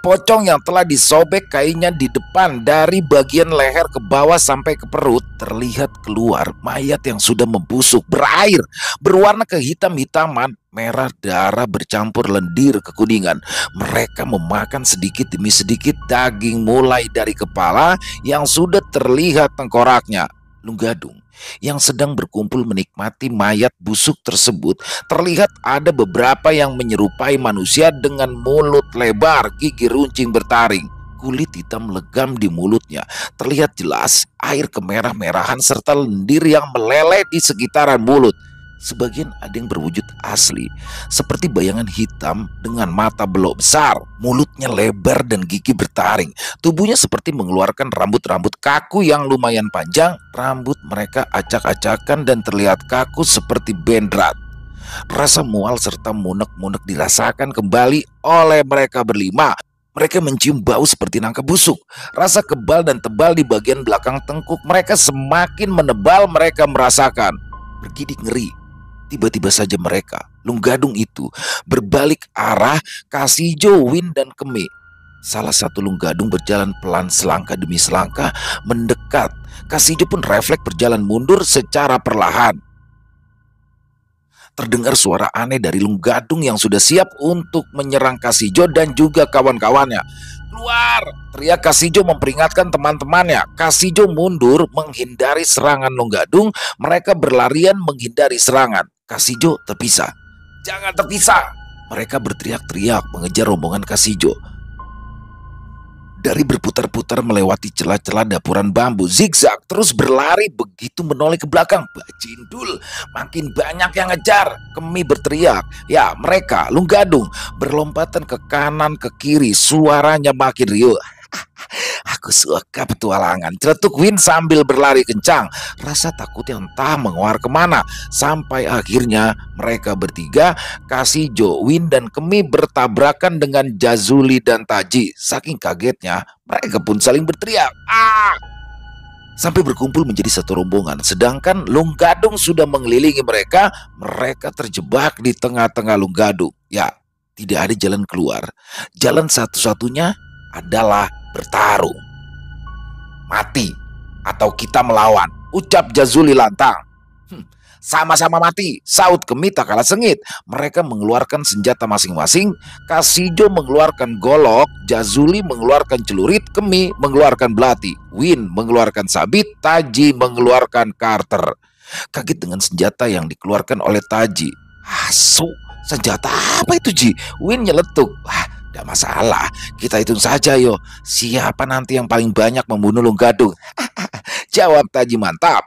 Pocong yang telah disobek kainnya di depan dari bagian leher ke bawah sampai ke perut, terlihat keluar mayat yang sudah membusuk, berair, berwarna kehitam-hitaman, merah darah bercampur lendir kekuningan. Mereka memakan sedikit demi sedikit daging mulai dari kepala yang sudah terlihat tengkoraknya. Nunggadung yang sedang berkumpul menikmati mayat busuk tersebut, terlihat ada beberapa yang menyerupai manusia dengan mulut lebar, gigi runcing bertaring, kulit hitam legam di mulutnya. Terlihat jelas air kemerah-merahan serta lendir yang meleleh di sekitaran mulut. Sebagian ada yang berwujud asli, seperti bayangan hitam dengan mata belok besar, mulutnya lebar dan gigi bertaring. Tubuhnya seperti mengeluarkan rambut-rambut kaku yang lumayan panjang. Rambut mereka acak-acakan dan terlihat kaku seperti bendrat. Rasa mual serta munek-munek dirasakan kembali oleh mereka berlima. Mereka mencium bau seperti nangka busuk. Rasa kebal dan tebal di bagian belakang tengkuk mereka semakin menebal, mereka merasakan. Bergidik ngeri. Tiba-tiba saja mereka, Lung Gadung itu, berbalik arah Kasijo, Win, dan Kemi. Salah satu Lung Gadung berjalan pelan selangkah demi selangkah mendekat. Kasijo pun refleks berjalan mundur secara perlahan. Terdengar suara aneh dari Lung Gadung yang sudah siap untuk menyerang Kasijo dan juga kawan-kawannya. "Keluar!" teriak Kasijo memperingatkan teman-temannya. Kasijo mundur menghindari serangan Lung Gadung. Mereka berlarian menghindari serangan. Kasijo terpisah. "Jangan terpisah!" Mereka berteriak-teriak mengejar rombongan Kasijo. Dari berputar-putar melewati celah-celah dapuran bambu, zigzag terus berlari begitu menoleh ke belakang. Bajindul, makin banyak yang ngejar. Kemi berteriak. Ya, mereka, Lung Gadung, berlompatan ke kanan ke kiri. Suaranya makin riuh. "Aku suka petualangan," celetuk Win sambil berlari kencang. Rasa takutnya entah menguar kemana. Sampai akhirnya mereka bertiga, Kasijo, Win, dan Kemi bertabrakan dengan Jazuli dan Taji. Saking kagetnya, mereka pun saling berteriak. "Ah!" Sampai berkumpul menjadi satu rombongan. Sedangkan Lung Gadung sudah mengelilingi mereka. Mereka terjebak di tengah-tengah Lung Gadung. Ya, tidak ada jalan keluar. Jalan satu-satunya adalah bertarung. "Mati atau kita melawan," ucap Jazuli lantang. "Sama-sama mati," saut Kemi tak kalah sengit. Mereka mengeluarkan senjata masing-masing. Kasijo mengeluarkan golok, Jazuli mengeluarkan celurit, Kemi mengeluarkan belati, Win mengeluarkan sabit, Taji mengeluarkan karter. Kaget dengan senjata yang dikeluarkan oleh Taji. "Asu, senjata apa itu, Ji?" Win nyeletuk. "Tidak masalah, kita hitung saja yo. Siapa nanti yang paling banyak membunuh Lung Gadung?" jawab Taji mantap.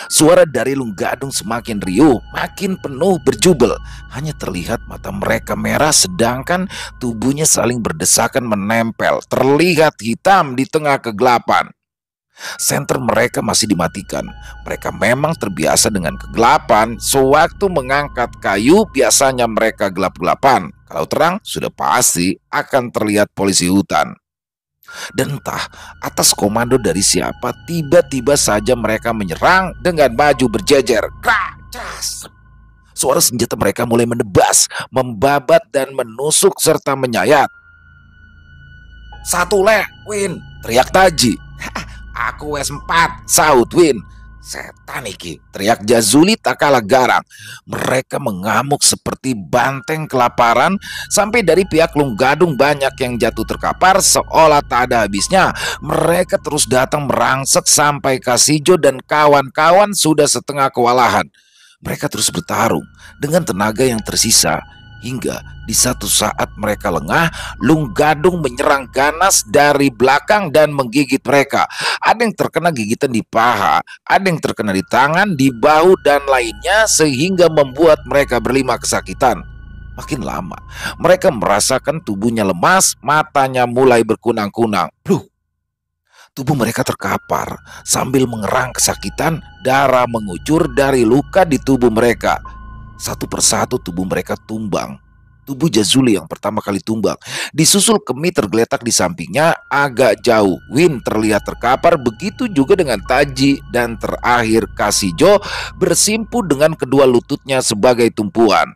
Suara dari Lung Gadung semakin riuh, makin penuh berjubel. Hanya terlihat mata mereka merah sedangkan tubuhnya saling berdesakan menempel. Terlihat hitam di tengah kegelapan. Senter mereka masih dimatikan. Mereka memang terbiasa dengan kegelapan. Sewaktu mengangkat kayu biasanya mereka gelap-gelapan. Kalau terang sudah pasti akan terlihat polisi hutan. Dan entah atas komando dari siapa, tiba-tiba saja mereka menyerang dengan maju berjejer. Krak, cas. Suara senjata mereka mulai menebas, membabat dan menusuk serta menyayat. "Satu le, Win," teriak Taji. "Aku S4, saut Win. "Setan iki," teriak Jazuli tak kalah garang. Mereka mengamuk seperti banteng kelaparan. Sampai dari pihak Lung Gadung banyak yang jatuh terkapar seolah tak ada habisnya. Mereka terus datang merangsek sampai Kasijo dan kawan-kawan sudah setengah kewalahan. Mereka terus bertarung dengan tenaga yang tersisa. Hingga di satu saat mereka lengah, Lung Gadung menyerang ganas dari belakang dan menggigit mereka. Ada yang terkena gigitan di paha, ada yang terkena di tangan, di bahu, dan lainnya sehingga membuat mereka berlima kesakitan. Makin lama, mereka merasakan tubuhnya lemas, matanya mulai berkunang-kunang. Tubuh mereka terkapar sambil mengerang kesakitan, darah mengucur dari luka di tubuh mereka. Satu persatu tubuh mereka tumbang. Tubuh Jazuli yang pertama kali tumbang. Disusul Kemi tergeletak di sampingnya agak jauh. Win terlihat terkapar, begitu juga dengan Taji. Dan terakhir Kasijo bersimpu dengan kedua lututnya sebagai tumpuan.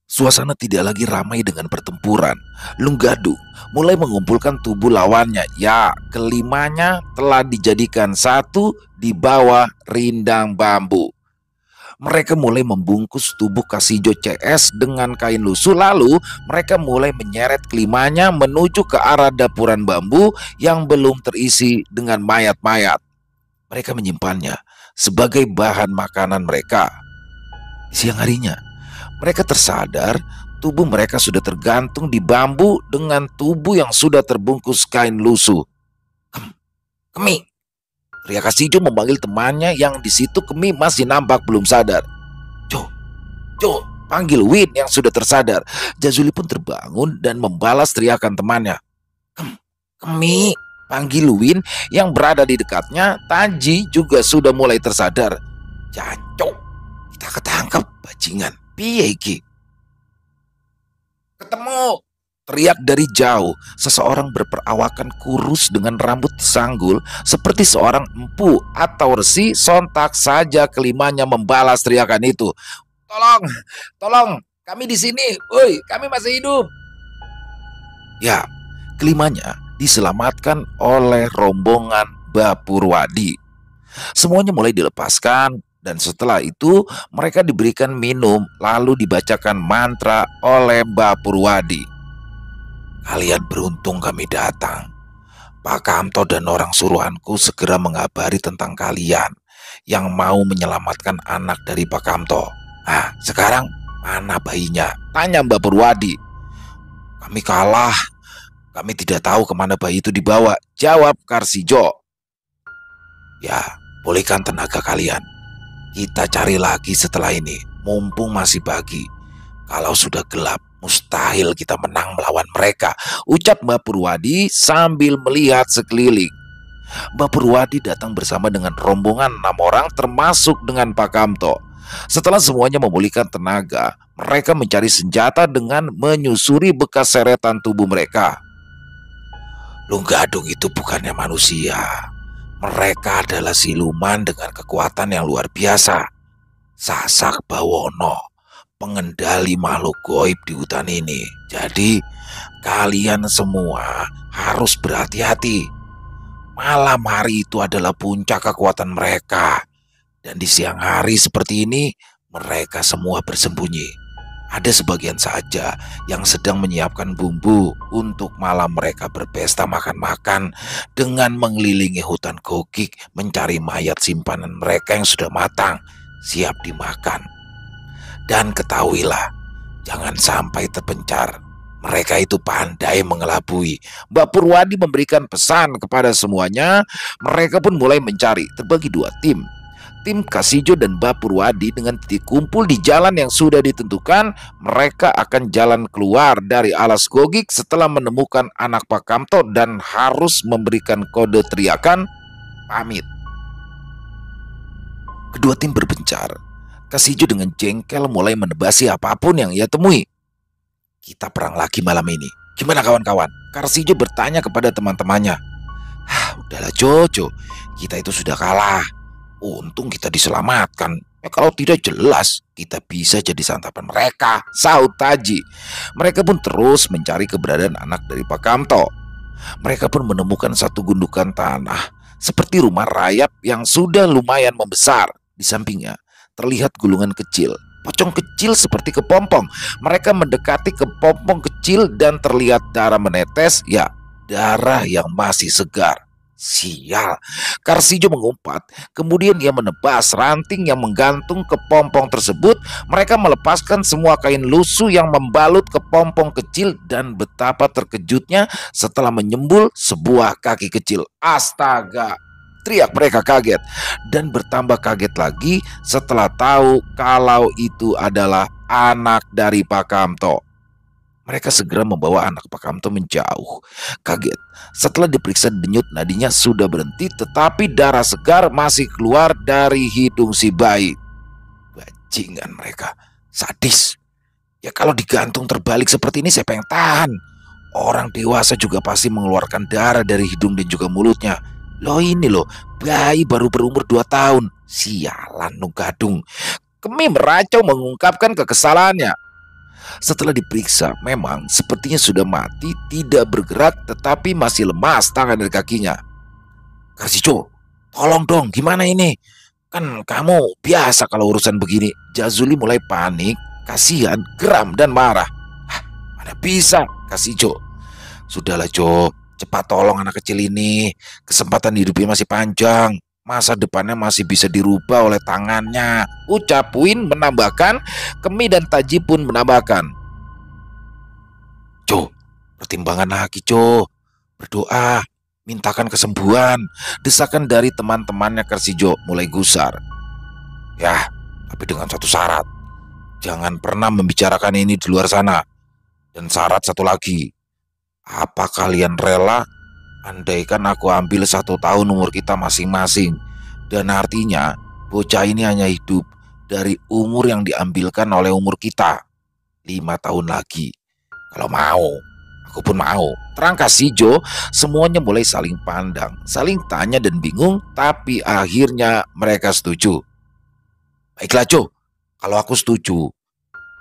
Suasana tidak lagi ramai dengan pertempuran. Lung Gadung mulai mengumpulkan tubuh lawannya. Ya, kelimanya telah dijadikan satu di bawah rindang bambu. Mereka mulai membungkus tubuh Kasijo CS dengan kain lusuh. Lalu mereka mulai menyeret kelimanya menuju ke arah dapuran bambu yang belum terisi dengan mayat-mayat. Mereka menyimpannya sebagai bahan makanan mereka. Siang harinya, mereka tersadar tubuh mereka sudah tergantung di bambu dengan tubuh yang sudah terbungkus kain lusuh. "Kemi!" teriak Kasijo memanggil temannya yang di situ. Kemi masih nampak belum sadar. Jo, panggil Win yang sudah tersadar. Jazuli pun terbangun dan membalas teriakan temannya. Kemi, panggil Win yang berada di dekatnya. Taji juga sudah mulai tersadar. "Jancuk, kita ketangkep bajingan. Piye iki?" "Ketemu," Teriak dari jauh, seseorang berperawakan kurus dengan rambut disanggul seperti seorang empu atau resi. Sontak saja kelimanya membalas teriakan itu. Tolong, tolong, kami di sini, woi, kami masih hidup. Ya, kelimanya diselamatkan oleh rombongan Bapurwadi. Semuanya mulai dilepaskan dan setelah itu mereka diberikan minum lalu dibacakan mantra oleh Bapurwadi. Kalian beruntung kami datang. Pak Kamto dan orang suruhanku segera mengabari tentang kalian yang mau menyelamatkan anak dari Pak Kamto. Ah, sekarang mana bayinya? Tanya Mbak Purwadi. Kami kalah. Kami tidak tahu kemana bayi itu dibawa, jawab Karsijo. Ya, pulihkan tenaga kalian. Kita cari lagi setelah ini, mumpung masih pagi. Kalau sudah gelap, mustahil kita menang melawan mereka, ucap Mbak Purwadi sambil melihat sekeliling. Mbak Purwadi datang bersama dengan rombongan 6 orang termasuk dengan Pak Kamto. Setelah semuanya memulihkan tenaga, mereka mencari senjata dengan menyusuri bekas seretan tubuh mereka. Lunggadung itu bukannya manusia. Mereka adalah siluman dengan kekuatan yang luar biasa. Sasak Bawono, pengendali makhluk goib di hutan ini. Jadi, kalian semua harus berhati-hati. Malam hari itu adalah puncak kekuatan mereka. Dan di siang hari seperti ini, mereka semua bersembunyi. Ada sebagian saja yang sedang menyiapkan bumbu untuk malam mereka berpesta makan-makan dengan mengelilingi hutan gogik mencari mayat simpanan mereka yang sudah matang, siap dimakan. Dan ketahuilah, jangan sampai terpencar. Mereka itu pandai mengelabui. Mbak Purwadi memberikan pesan kepada semuanya. Mereka pun mulai mencari, terbagi 2 tim. Tim Kasijo dan Mbak Purwadi dengan titik kumpul di jalan yang sudah ditentukan. Mereka akan jalan keluar dari alas gogik setelah menemukan anak Pak Kamto dan harus memberikan kode teriakan pamit. Kedua tim berpencar. Kasijo dengan jengkel mulai menebasi apapun yang ia temui. Kita perang lagi malam ini. Gimana kawan-kawan? Kasijo bertanya kepada teman-temannya. Udahlah Jojo, kita itu sudah kalah. Untung kita diselamatkan. Ya kalau tidak jelas kita bisa jadi santapan mereka, sahut Taji. Mereka pun terus mencari keberadaan anak dari Pak Kamto. Mereka pun menemukan satu gundukan tanah seperti rumah rayap yang sudah lumayan membesar. Di sampingnya terlihat gulungan kecil, pocong kecil seperti kepompong. Mereka mendekati kepompong kecil dan terlihat darah menetes. Ya, darah yang masih segar. Sial, Karsijo mengumpat. Kemudian ia menebas ranting yang menggantung kepompong tersebut. Mereka melepaskan semua kain lusuh yang membalut kepompong kecil. Dan betapa terkejutnya setelah menyembul sebuah kaki kecil. Astaga, teriak mereka kaget. Dan bertambah kaget lagi setelah tahu kalau itu adalah anak dari Pak Kamto. Mereka segera membawa anak Pak Kamto menjauh. Kaget, setelah diperiksa denyut nadinya sudah berhenti, tetapi darah segar masih keluar dari hidung si bayi. Bajingan mereka, sadis. Ya kalau digantung terbalik seperti ini siapa yang tahan? Orang dewasa juga pasti mengeluarkan darah dari hidung dan juga mulutnya. Loh ini loh, bayi baru berumur 2 tahun. Sialan Lunggadung. Kemi meracau mengungkapkan kekesalannya. Setelah diperiksa, memang sepertinya sudah mati, tidak bergerak, tetapi masih lemas tangan dan kakinya. Karsijo, tolong dong, gimana ini? Kan kamu biasa kalau urusan begini. Jazuli mulai panik, kasihan, geram, dan marah. Mana bisa, Karsijo. Sudahlah Jo, cepat tolong anak kecil ini. Kesempatan hidupnya masih panjang. Masa depannya masih bisa dirubah oleh tangannya, ucap Win menambahkan. Kemi dan Taji pun menambahkan. Jo, pertimbangan lagi Jo. Berdoa, mintakan kesembuhan. Desakan dari teman-temannya Karsijo mulai gusar. Ya, tapi dengan satu syarat. Jangan pernah membicarakan ini di luar sana. Dan syarat satu lagi. Apa kalian rela andaikan aku ambil 1 tahun umur kita masing-masing, dan artinya bocah ini hanya hidup dari umur yang diambilkan oleh umur kita 5 tahun lagi. Kalau mau, Aku pun mau. Terang kasih Jo, semuanya mulai saling pandang, saling tanya dan bingung, tapi akhirnya mereka setuju. Baiklah Jo, kalau aku setuju,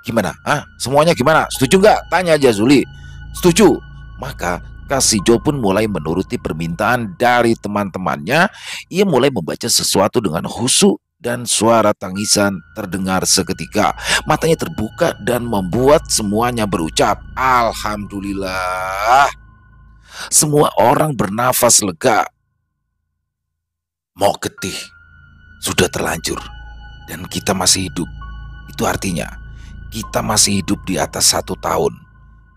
gimana? Hah? Semuanya gimana? Setuju nggak? Tanya aja Zuli. Setuju. Maka Kasijo pun mulai menuruti permintaan dari teman-temannya. Ia mulai membaca sesuatu dengan khusyuk dan suara tangisan terdengar seketika. Matanya terbuka dan membuat semuanya berucap, Alhamdulillah. Semua orang bernafas lega. Mau getih, sudah terlanjur. Dan kita masih hidup. Itu artinya kita masih hidup di atas 1 tahun.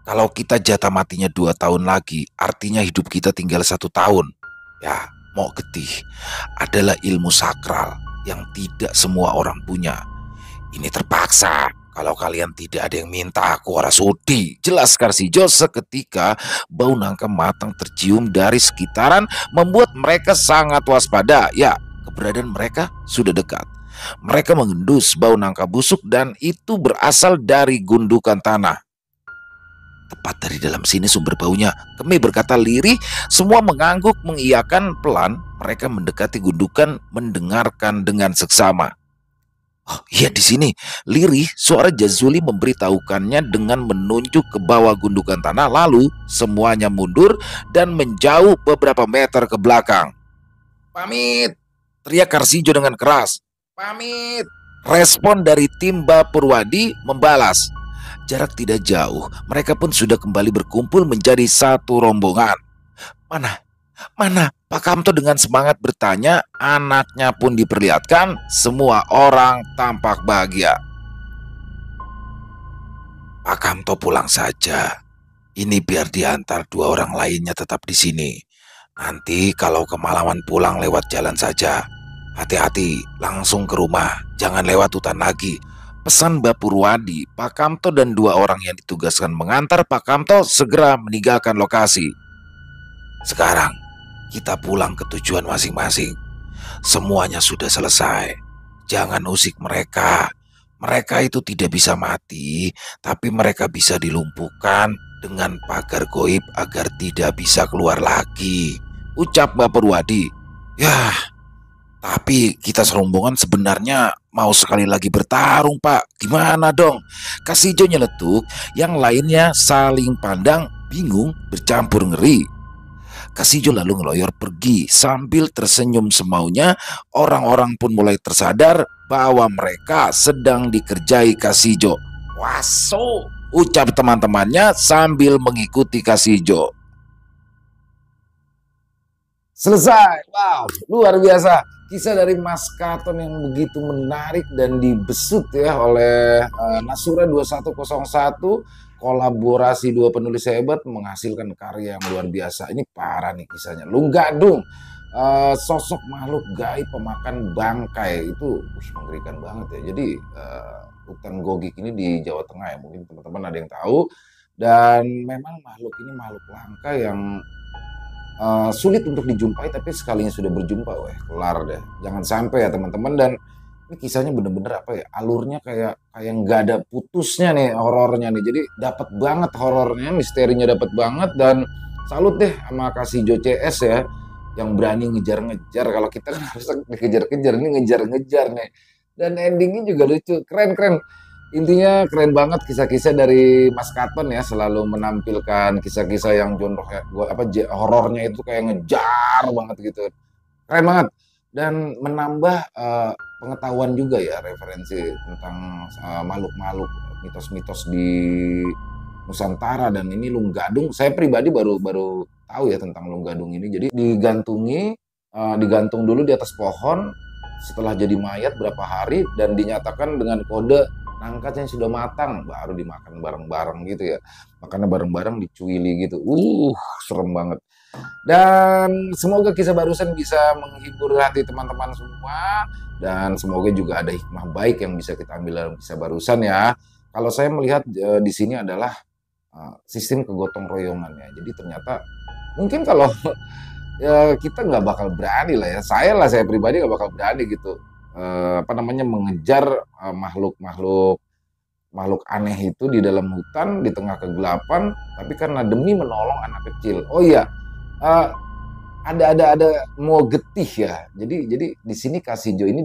Kalau kita jatah matinya 2 tahun lagi, artinya hidup kita tinggal 1 tahun. Ya, mau getih adalah ilmu sakral yang tidak semua orang punya. Ini terpaksa. Kalau kalian tidak ada yang minta, aku ora sudi. Jelas Karsijo seketika bau nangka matang tercium dari sekitaran membuat mereka sangat waspada. Ya, keberadaan mereka sudah dekat. Mereka mengendus bau nangka busuk dan itu berasal dari gundukan tanah. Tepat dari dalam sini sumber baunya. Kemi berkata lirih, semua mengangguk mengiyakan pelan. Mereka mendekati gundukan mendengarkan dengan seksama. Oh iya di sini, lirih suara Jazuli memberitahukannya dengan menunjuk ke bawah gundukan tanah lalu semuanya mundur dan menjauh beberapa meter ke belakang. Pamit, teriak Karsijo dengan keras. Pamit. Respon dari tim Bapurwadi membalas. Jarak tidak jauh, mereka pun sudah kembali berkumpul menjadi satu rombongan. Mana? Mana? Pak Kamto dengan semangat bertanya, anaknya pun diperlihatkan, semua orang tampak bahagia. Pak Kamto pulang saja. Ini biar diantar 2 orang lainnya tetap di sini. Nanti kalau kemalaman pulang lewat jalan saja. Hati-hati, langsung ke rumah, jangan lewat hutan lagi. Pesan Bapurwadi, Pak Kamto dan 2 orang yang ditugaskan mengantar Pak Kamto segera meninggalkan lokasi. Sekarang, kita pulang ke tujuan masing-masing. Semuanya sudah selesai. Jangan usik mereka. Mereka itu tidak bisa mati, tapi mereka bisa dilumpuhkan dengan pagar goib agar tidak bisa keluar lagi. Ucap Bapurwadi. Yah, tapi kita serombongan sebenarnya mau sekali lagi bertarung, Pak. Gimana dong? Kasijo nyeletuk, yang lainnya saling pandang, bingung, bercampur ngeri. Kasijo lalu ngeloyor pergi sambil tersenyum semaunya. Orang-orang pun mulai tersadar bahwa mereka sedang dikerjai Kasijo. Waso, ucap teman-temannya sambil mengikuti Kasijo. Selesai. Wow, luar biasa. Kisah dari Mas Katon yang begitu menarik dan dibesut ya oleh Nasura 2101. Kolaborasi 2 penulis hebat menghasilkan karya yang luar biasa. Ini parah nih kisahnya. Lunggadung, sosok makhluk gaib pemakan bangkai itu mengerikan banget ya. Jadi hutan Gogik ini di Jawa Tengah ya. Mungkin teman-teman ada yang tahu. Dan memang makhluk ini makhluk langka yang sulit untuk dijumpai, tapi sekalinya sudah berjumpa, weh kelar deh. Jangan sampai ya teman-teman. Dan ini kisahnya bener-bener apa ya, alurnya kayak nggak ada putusnya nih horornya nih. Jadi dapat banget horornya, misterinya dapat banget. Dan salut deh sama Kasijo CS ya, yang berani ngejar-ngejar. Kalau kita kan harus dikejar-kejar, ini ngejar-ngejar nih. Dan endingnya juga lucu, keren-keren. Intinya keren banget kisah-kisah dari Mas Katon ya, selalu menampilkan kisah-kisah yang genre horornya itu kayak ngejar banget gitu. Keren banget dan menambah pengetahuan juga ya, referensi tentang makhluk-makhluk mitos-mitos di Nusantara. Dan ini Lunggadung, saya pribadi baru tahu ya tentang Lunggadung ini. Jadi digantung dulu di atas pohon setelah jadi mayat berapa hari dan dinyatakan dengan kode nangka yang sudah matang baru dimakan bareng-bareng gitu ya. Makannya bareng-bareng dicuili gitu. Serem banget. Dan semoga kisah barusan bisa menghibur hati teman-teman semua. Dan semoga juga ada hikmah baik yang bisa kita ambil dalam kisah barusan ya. Kalau saya melihat di sini adalah sistem kegotong royongan ya. Jadi ternyata mungkin kalau ya kita nggak bakal berani lah ya. Saya pribadi nggak bakal berani gitu. Mengejar makhluk-makhluk makhluk aneh itu di dalam hutan di tengah kegelapan, tapi karena demi menolong anak kecil. Oh iya, uh, ada mau getih ya. Jadi di sini Kasijo ini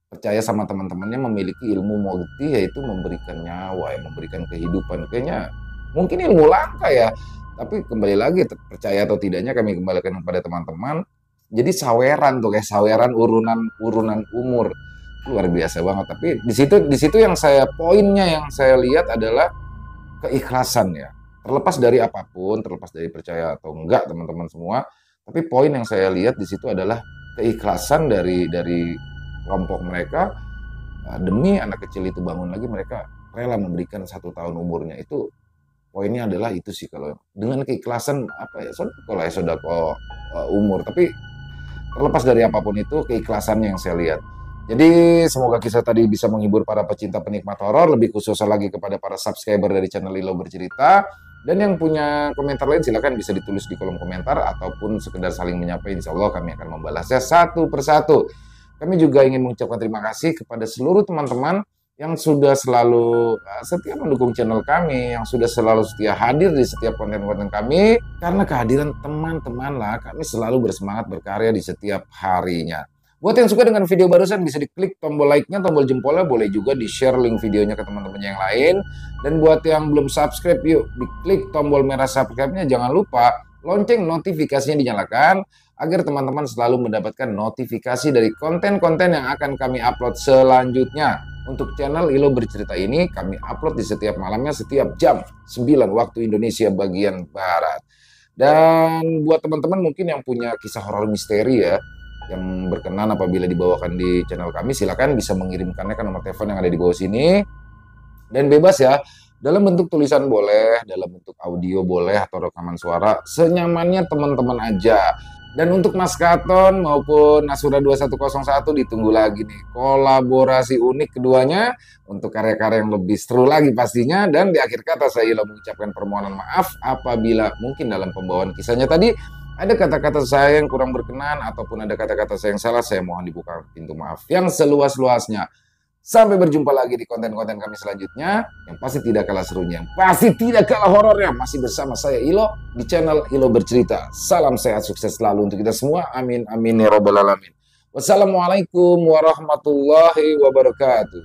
percaya sama teman-temannya memiliki ilmu mau getih, yaitu memberikan nyawa, ya, memberikan kehidupan. Kayaknya mungkin ilmu langka ya. Tapi kembali lagi percaya atau tidaknya kami kembalikan kepada teman-teman. Jadi saweran tuh kayak saweran urunan umur luar biasa banget. Tapi di situ yang poinnya yang saya lihat adalah keikhlasan ya. Terlepas dari apapun, terlepas dari percaya atau enggak teman-teman semua, tapi poin yang saya lihat di situ adalah keikhlasan dari kelompok mereka, demi anak kecil itu bangun lagi, mereka rela memberikan 1 tahun umurnya. Itu poinnya adalah itu sih, kalau dengan keikhlasan apa ya, sodako ya sodako umur. Tapi terlepas dari apapun itu, keikhlasannya yang saya lihat. Jadi semoga kisah tadi bisa menghibur para pecinta penikmat horor, lebih khususnya lagi kepada para subscriber dari channel Ilo Bercerita. Dan yang punya komentar lain silakan bisa ditulis di kolom komentar ataupun sekedar saling menyapa. Insya Allah kami akan membalasnya satu persatu. Kami juga ingin mengucapkan terima kasih kepada seluruh teman-teman yang sudah selalu setia mendukung channel kami, yang sudah selalu setia hadir di setiap konten-konten kami. Karena kehadiran teman-teman lah kami selalu bersemangat berkarya di setiap harinya. Buat yang suka dengan video barusan bisa diklik tombol like-nya, tombol jempolnya, boleh juga di-share link videonya ke teman-teman yang lain. Dan buat yang belum subscribe, yuk diklik tombol merah subscribe-nya, jangan lupa lonceng notifikasinya dinyalakan agar teman-teman selalu mendapatkan notifikasi dari konten-konten yang akan kami upload selanjutnya. Untuk channel Ilo Bercerita ini kami upload di setiap malamnya, setiap jam 9 waktu Indonesia bagian Barat. Dan buat teman-teman mungkin yang punya kisah horor misteri ya, yang berkenan apabila dibawakan di channel kami, silakan bisa mengirimkannya ke nomor telepon yang ada di bawah sini. Dan bebas ya, dalam bentuk tulisan boleh, dalam bentuk audio boleh, atau rekaman suara, senyamannya teman-teman aja. Dan untuk Mas Katon maupun Nasura 2101 ditunggu lagi nih kolaborasi unik keduanya untuk karya-karya yang lebih seru lagi pastinya. Dan di akhir kata saya mengucapkan permohonan maaf apabila mungkin dalam pembawaan kisahnya tadi ada kata-kata saya yang kurang berkenan ataupun ada kata-kata saya yang salah. Saya mohon dibuka pintu maaf yang seluas-luasnya. Sampai berjumpa lagi di konten-konten kami selanjutnya, yang pasti tidak kalah serunya, yang pasti tidak kalah horornya. Masih bersama saya Ilo di channel Ilo Bercerita. Salam sehat, sukses selalu untuk kita semua. Amin, amin ya robbal alamin. Wassalamualaikum warahmatullahi wabarakatuh.